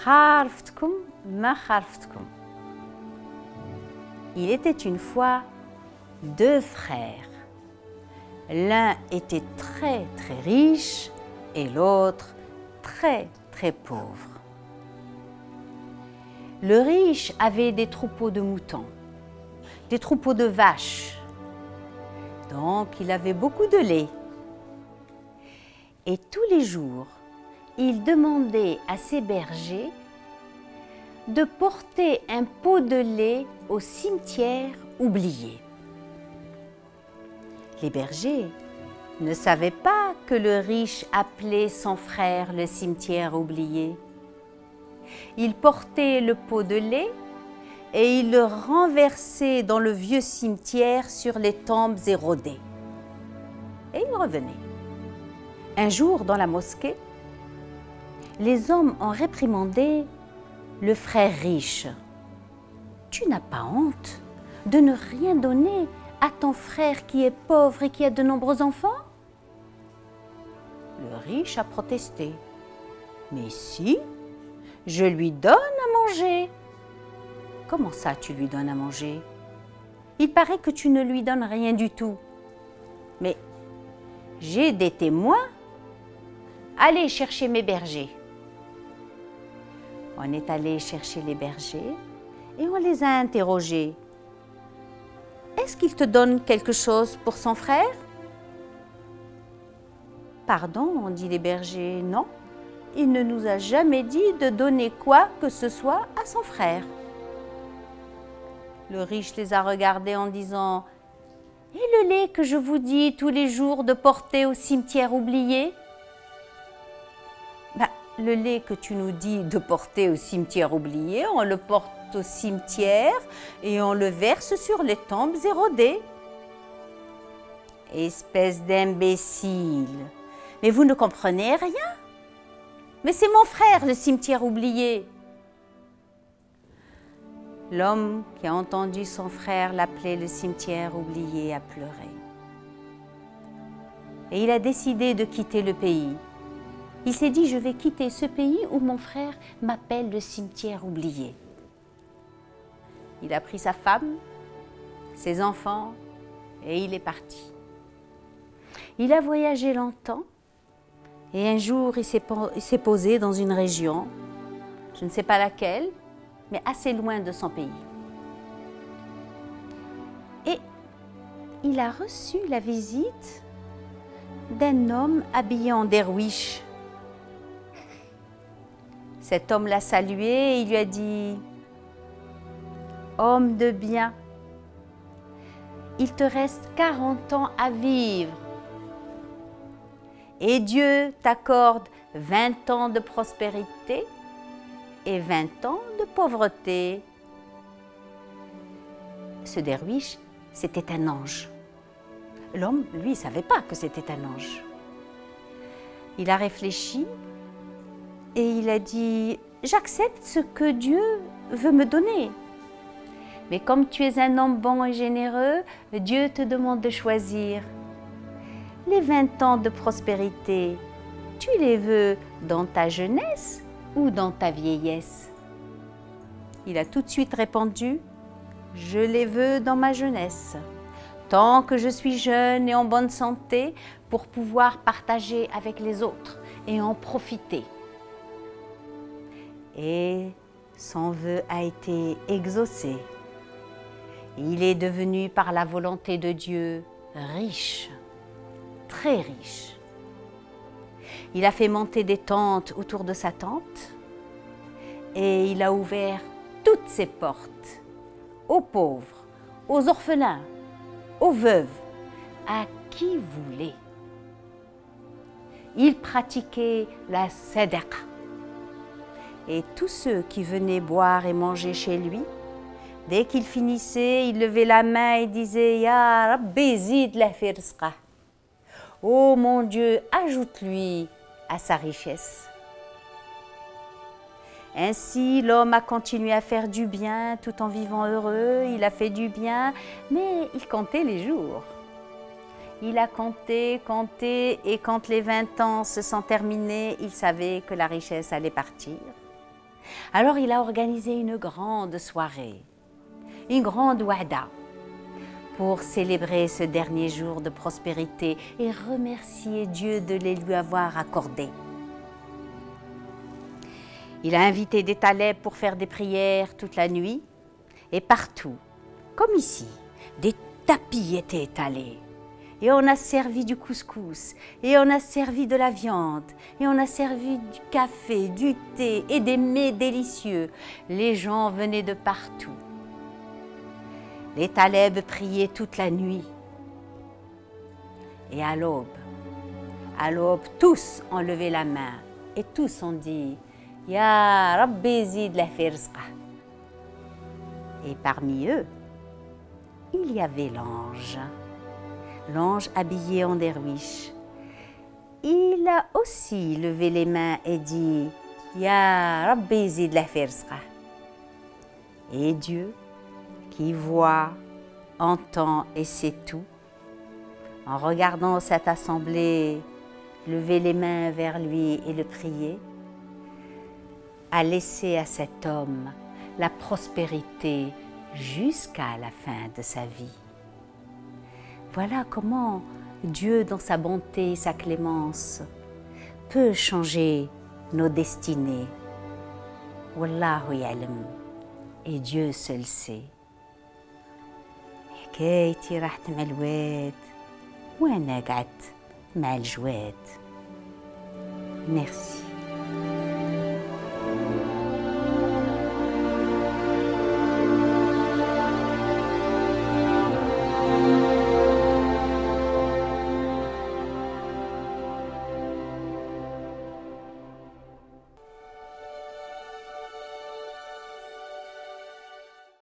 خارفتكم ما خارفتكم. Il était une fois deux frères. L'un était très très riche et l'autre très très pauvre. Le riche avait des troupeaux de moutons, des troupeaux de vaches. Donc il avait beaucoup de lait. Et tous les jours, il demandait à ses bergers de porter un pot de lait au cimetière oublié. Les bergers ne savaient pas que le riche appelait son frère le cimetière oublié. Il portait le pot de lait et il le renversait dans le vieux cimetière sur les tombes érodées. Et il revenait. Un jour, dans la mosquée, les hommes ont réprimandé le frère riche. « Tu n'as pas honte de ne rien donner à ton frère qui est pauvre et qui a de nombreux enfants ?» Le riche a protesté. « Mais si, je lui donne à manger. »« Comment ça tu lui donnes à manger? Il paraît que tu ne lui donnes rien du tout. »« Mais j'ai des témoins. Allez chercher mes bergers. » On est allé chercher les bergers et on les a interrogés. « Est-ce qu'il te donne quelque chose pour son frère ?»« Pardon, » ont dit les bergers, « non, il ne nous a jamais dit de donner quoi que ce soit à son frère. » Le riche les a regardés en disant « Et le lait que je vous dis tous les jours de porter au cimetière oublié ?» Le lait que tu nous dis de porter au cimetière oublié, on le porte au cimetière et on le verse sur les tombes érodées. Espèce d'imbécile! Mais vous ne comprenez rien? Mais c'est mon frère, le cimetière oublié. L'homme qui a entendu son frère l'appeler le cimetière oublié a pleuré. Et il a décidé de quitter le pays. Il s'est dit, je vais quitter ce pays où mon frère m'appelle le cimetière oublié. Il a pris sa femme, ses enfants et il est parti. Il a voyagé longtemps et un jour il s'est posé dans une région, je ne sais pas laquelle, mais assez loin de son pays. Et il a reçu la visite d'un homme habillé en derwiche. Cet homme l'a salué et il lui a dit « Homme de bien, il te reste 40 ans à vivre et Dieu t'accorde 20 ans de prospérité et 20 ans de pauvreté. » Ce derwiche, c'était un ange. L'homme, lui, ne savait pas que c'était un ange. Il a réfléchi et il a dit « J'accepte ce que Dieu veut me donner. Mais comme tu es un homme bon et généreux, Dieu te demande de choisir. Les 20 ans de prospérité, tu les veux dans ta jeunesse ou dans ta vieillesse ?» Il a tout de suite répondu « Je les veux dans ma jeunesse, tant que je suis jeune et en bonne santé pour pouvoir partager avec les autres et en profiter. » Et son vœu a été exaucé. Il est devenu par la volonté de Dieu riche, très riche. Il a fait monter des tentes autour de sa tente et il a ouvert toutes ses portes aux pauvres, aux orphelins, aux veuves, à qui voulait. Il pratiquait la sadaqa. Et tous ceux qui venaient boire et manger chez lui, dès qu'il finissait, il levait la main et disait « Ya Rabbi zid la fi rizqah » « Oh mon Dieu, ajoute-lui à sa richesse. » Ainsi, l'homme a continué à faire du bien tout en vivant heureux. Il a fait du bien, mais il comptait les jours. Il a compté, compté, et quand les 20 ans se sont terminés, il savait que la richesse allait partir. Alors il a organisé une grande soirée, une grande wa'da, pour célébrer ce dernier jour de prospérité et remercier Dieu de les lui avoir accordés. Il a invité des talebs pour faire des prières toute la nuit et partout, comme ici, des tapis étaient étalés. Et on a servi du couscous, et on a servi de la viande, et on a servi du café, du thé et des mets délicieux. Les gens venaient de partout. Les talebs priaient toute la nuit. Et à l'aube, tous ont levé la main et tous ont dit « Ya Rabbi zid la fi rizqa » Et parmi eux, il y avait l'ange habillé en derviche. Il a aussi levé les mains et dit « Ya Rabbi zid la fi rizqa » Et Dieu, qui voit, entend et sait tout, en regardant cette assemblée lever les mains vers lui et le prier, a laissé à cet homme la prospérité jusqu'à la fin de sa vie. Voilà comment Dieu, dans sa bonté et sa clémence, peut changer nos destinées. Wallahu ya'lam, et Dieu seul sait. حكايتي راحت مع الواد وأنا قعدت مع الجواد. Merci.